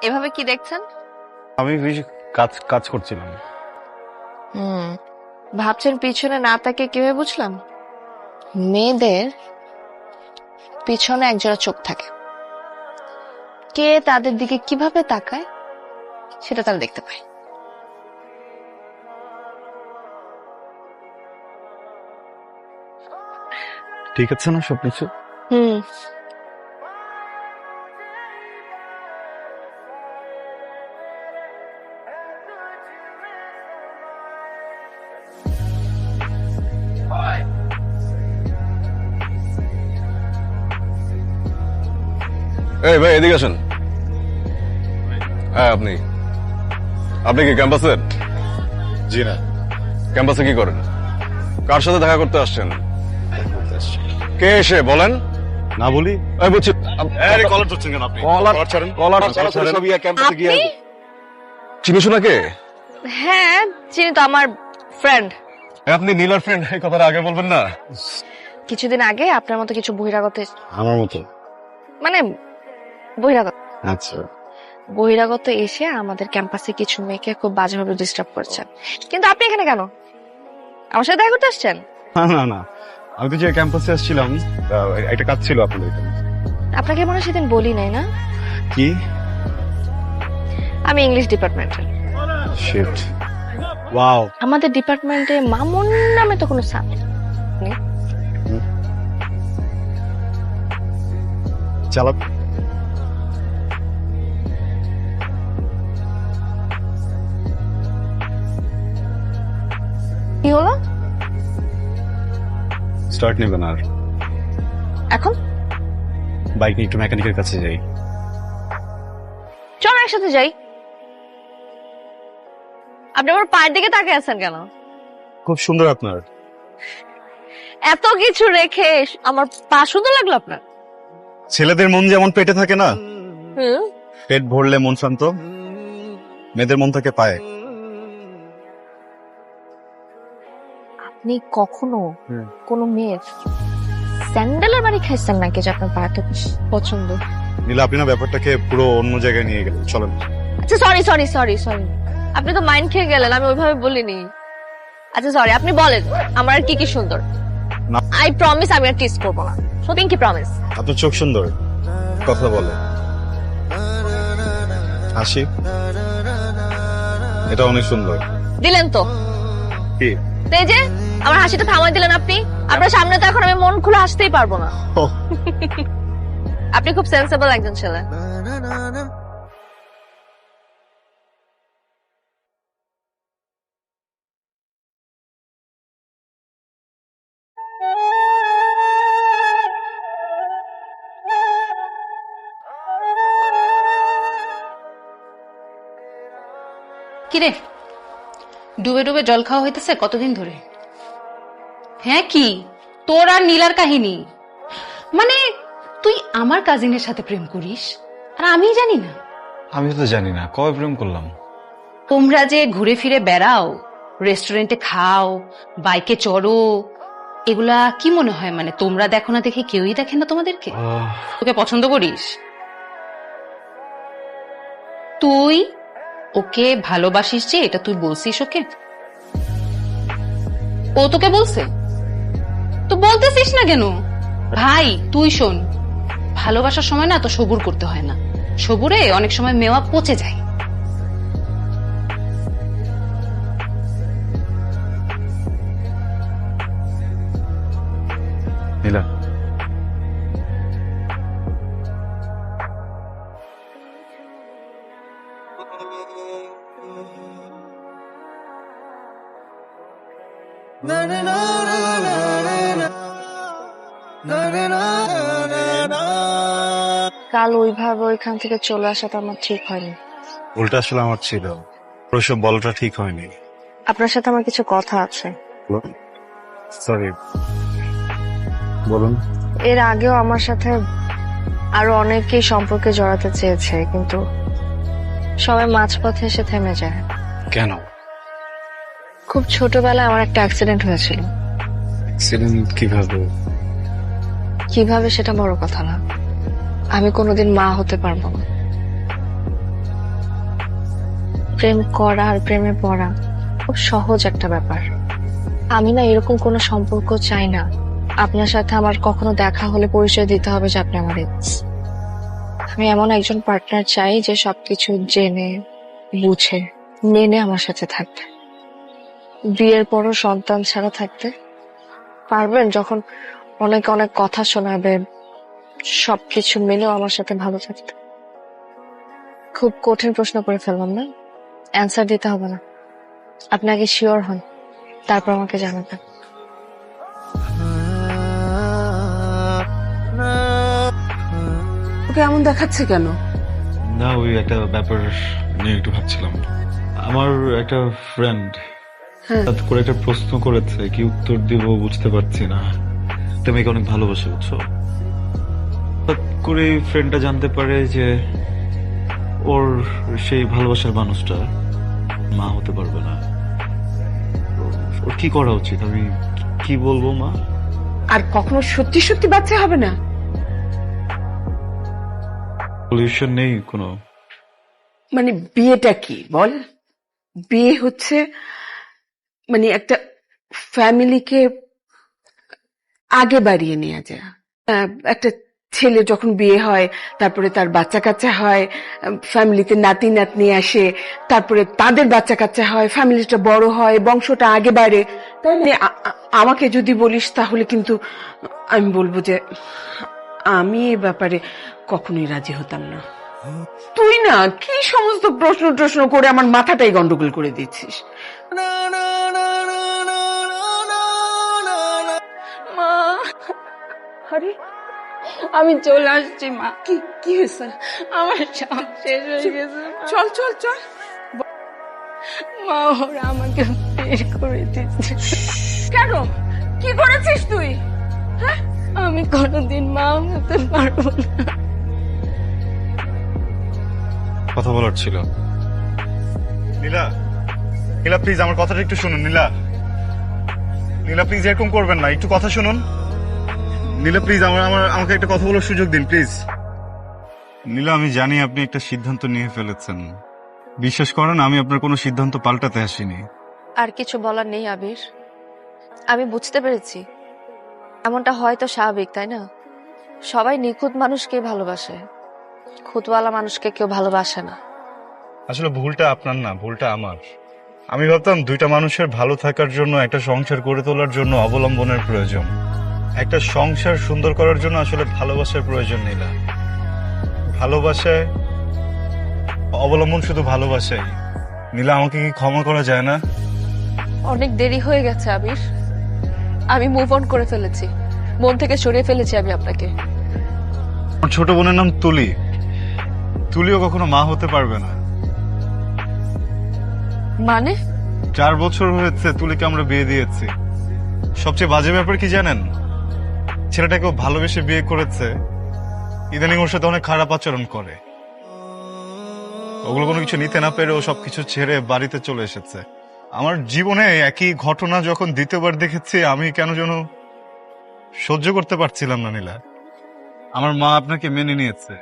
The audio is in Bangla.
এভাবে কি দেখছেন? আমি বেশি কাজ কাজ করছিলাম। ভাবছেন পিছনে না তাকে কিভাবে বুঝলাম? মেয়েদের পিছনে একজোড়া চোখ থাকে, কে তাদের দিকে কিভাবে তাকায় সেটা তারা দেখতে পায়। ঠিক আছে না সবকিছু? হুম। এই ভাই এদিকে আসেন। হ্যাঁ আপনি আপনি কি ক্যাম্পাসের? জি না। ক্যাম্পাসে কি করেন? কার সাথে দেখা করতে আসছেন? কে এসে বলেন? না বলি? এই বুঝছি। কলার ধরছেন কেন আপনি? কলার ছাড়েন। কলার ছাড়েন। সবই ক্যাম্পাসে গিয়ে আপনি? চিনি শোনা কে? হ্যাঁ চিনি তো, আমার ফ্রেন্ড। আপনি নীলার ফ্রেন্ড, এই কথাটা আগে বলবেন না? কিছুদিন আগে আপনার মতো কিছু বহিরাগত আমার মতো? মানে বহিরাগত আচ্ছা। বহিরাগত এসে আমাদের ক্যাম্পাসে কিছু মেয়েকে খুব বাজেভাবে ডিস্টার্ব করছেন। কিন্তু আপনি এখানে কেন? আমার সাথে দেখা করতে আসছেন? না না না, আমি তো যে ক্যাম্পাসে আসছিলাম, একটা কাজ ছিল আপনাদের এখানে। আপনাকে মনে হয় সেদিন বলি নাই না? কি? আমি ইংলিশ ডিপার্টমেন্টের। শিট। ওয়াও। আমাদের ডিপার্টমেন্টে মামুন নামে তো কোনো স্যার নেই। চালাক। কি হলো স্টার্ট নেবেন আর এখন? বাইক নিয়ে একটু মেকানিকের কাছে যাই। চল একসাথে যাই। আপনি আমার পায়ের দিকে তাকিয়ে আছেন কেন? খুব সুন্দর আপনার। এত কিছু রেখে আমার পা সুন্দর লাগলো আপনার? ছেলেদের মন যেমন পেটে থাকে না, হুম। পেট ভরলে মন শান্ত, মেয়েদের মন থাকে পায়ে। আপনি কখনো কোনো মেয়ের স্যান্ডেলের বাড়ি খাইছেন নাকি যে আপনার পাটা পছন্দ? নীলা, আপনি না ব্যাপারটাকে পুরো অন্য জায়গায় নিয়ে গেলেন। চলেন। আচ্ছা সরি সরি সরি সরি, আপনি তো মাইন্ড খেয়ে গেলেন, আমি ওইভাবে বলিনি। আচ্ছা সরি, আপনি বলেন আমার আর কি কি সুন্দর। না। আই প্রমিস আমি আর টিস করবো না। সত্যি কি প্রমিস? আপনার চোখ সুন্দর, কথা বলে, হাসি, এটা অনেক সুন্দর। দিলেন তো। কি? তো এই যে আমার হাসিটা থামাই দিলেন আপনি। আপনার সামনে তো এখন আমি মন খুলে হাসতেই পারবো না। আপনি খুব সেন্সেবল একজন ছেলে। কিরে, ডুবে ডুবে জল খাওয়া হইতেছে কতদিন ধরে? হ্যাঁ কি তোর আর নীলার কাহিনী? মানে তুই আমার কাজিনের সাথে প্রেম করিস আর আমি জানি না? আমি তো জানি না, কবে প্রেম করলাম? তোমরা যে ঘুরে ফিরে বেড়াও, রেস্টুরেন্টে খাও, বাইকে চড়ো, এগুলা কি মনে হয় মানে তোমরা দেখো না দেখে কেউই দেখে না তোমাদেরকে? তোকে পছন্দ করিস? তুই ওকে ভালোবাসিস যে এটা তুই বলছিস ওকে? ও তোকে বলছে? তো বলতেছিস না কেন? ভাই তুই শোন, ভালোবাসার সময় না তো সবুর করতে হয় না, সবুরে অনেক সময় মেওয়া পচে যায়। নীলা, কাল ওইভাবে ওইখান থেকে চলে আসাটা আমার ঠিক হয়নি। উল্টা আসলে আমার ছিল, ওসব বলাটা ঠিক হয়নি। আপনার সাথে আমার কিছু কথা আছে। সরি, বলুন। এর আগেও আমার সাথে আরো অনেকেই সম্পর্কে জড়াতে চেয়েছে, কিন্তু সবাই মাঝপথে এসে থেমে যায়। কেন? খুব ছোটবেলায় আমার একটা অ্যাক্সিডেন্ট হয়েছিল। অ্যাক্সিডেন্ট কিভাবে? কিভাবে সেটা বড় কথা না, আমি কোনোদিন মা হতে পারবো না। প্রেম করা আর প্রেমে পড়া খুব সহজ একটা ব্যাপার। আমি না এরকম কোনো সম্পর্ক চাই না। আপনার সাথে আমার কখনো দেখা হলে পরিচয় দিতে হবে যে আপনি আমার ex। আমি এমন একজন পার্টনার চাই যে সবকিছু জেনে বুঝে মেনে আমার সাথে থাকবে। বিয়ের পরও সন্তান ছাড়া থাকতে পারবেন? যখন অনেক অনেক কথা শোনাবে, সবকিছু মেনেও আমার সাথে ভালো থাকতে। খুব কঠিন প্রশ্ন করে ফেললাম না? অ্যান্সার দিতে হবে না, আপনি আগে শিওর হন, তারপর আমাকে জানাবেন। ওকে এমন দেখাচ্ছে কেন? না, ওই একটা ব্যাপার নিয়ে একটু ভাবছিলাম। আমার একটা ফ্রেন্ড হ্যাঁ। হঠাৎ করে একটা প্রশ্ন করেছে, কি উত্তর দিব বুঝতে পারছি না। তুমি একে অনেক ভালোবাসে, বুঝছো? হঠাৎ করে ফ্রেন্ডটা জানতে পারে যে ওর সেই ভালোবাসার মানুষটা মা হতে পারবে না। ওর কি করা উচিত? আমি কি বলবো মা? আর কখনো সত্যি সত্যি বাচ্চা হবে না? সলিউশন নেই কোনো? মানে বিয়েটা কি বল? বিয়ে হচ্ছে মানে একটা ফ্যামিলিকে আগে বাড়িয়ে নিয়ে যায়। একটা ছেলে যখন বিয়ে হয়, তারপরে তার বাচ্চা কাচ্চা হয়, ফ্যামিলিতে নাতি নাতনি আসে, তারপরে তাদের বাচ্চা কাচ্চা হয়, ফ্যামিলিটা বড় হয়, বংশটা আগে বাড়ে। তাই না? আমাকে যদি বলিস তাহলে কিন্তু আমি বলবো যে আমি এ ব্যাপারে কখনোই রাজি হতাম না। তুই না কি সমস্ত প্রশ্ন করে আমার মাথাটাই গন্ডগোল করে দিচ্ছিস। মা, আরে আমি চলে আসছি মা। কি কি হয়েছে? আমার সব শেষ হয়ে গেছে মা। চল চল চল। মা, ওরা আমাকে বের করে দিচ্ছে। কেন? কি করেছিস তুই? আমি কোনোদিন মা হতে পারবো না। কথা বলার ছিল। নীলা, নীলা প্লিজ আমার কথাটা একটু শুনুন। নীলা, নীলা প্লিজ এরকম করবেন না, একটু কথা শুনুন। নীলা প্লিজ আমাকে একটা কথা বলার সুযোগ দিন প্লিজ। নীলা, আমি জানি আপনি একটা সিদ্ধান্ত নিয়ে ফেলেছেন। বিশ্বাস করেন, আমি আপনার কোনো সিদ্ধান্ত পাল্টাতে আসিনি। আর কিছু বলার নেই আবির, আমি বুঝতে পেরেছি এমনটা হয়তো স্বাভাবিক, তাই না? সবাই নিখুঁত মানুষকে ভালোবাসে, খুঁতওয়ালা মানুষকে কেউ ভালোবাসে না। আসলে ভুলটা আপনার না, ভুলটা আমার। আমি ভাবতাম দুইটা মানুষের ভালো থাকার জন্য, একটা সংসার গড়ে তোলার জন্য অবলম্বনের প্রয়োজন। একটা সংসার সুন্দর করার জন্য আসলে ভালোবাসার প্রয়োজন নেই। না, ভালোবাসায় অবলম্বন শুধু ভালোবাসাই। নীলা, আমাকে কি ক্ষমা করা যায় না? অনেক দেরি হয়ে গেছে আবির, আমি মুভ অন করে ফেলেছি, মন থেকে সরিয়ে ফেলেছি আমি আপনাকে। আমার ছোট বোনের নাম তুলি। তুলিও কখনো মা হতে পারবে না। মানে? 4 বছর হয়েছে তুলিকে আমরা বিয়ে দিয়েছি। সবচেয়ে বাজে ব্যাপার কি জানেন? ছেলেটাকেও ভালোবেসে বিয়ে করেছে, ইদানিং ওর সাথে অনেক খারাপ আচরণ করে। ওগুলো কোনো কিছু নিতে না পেরে ও সবকিছু ছেড়ে বাড়িতে চলে এসেছে। আমার জীবনে একই ঘটনা যখন দ্বিতীয়বার দেখেছি, আমি কেন যেন সহ্য করতে পারছিলাম না। নীলা, আমার মা আপনাকে মেনে নিয়েছে,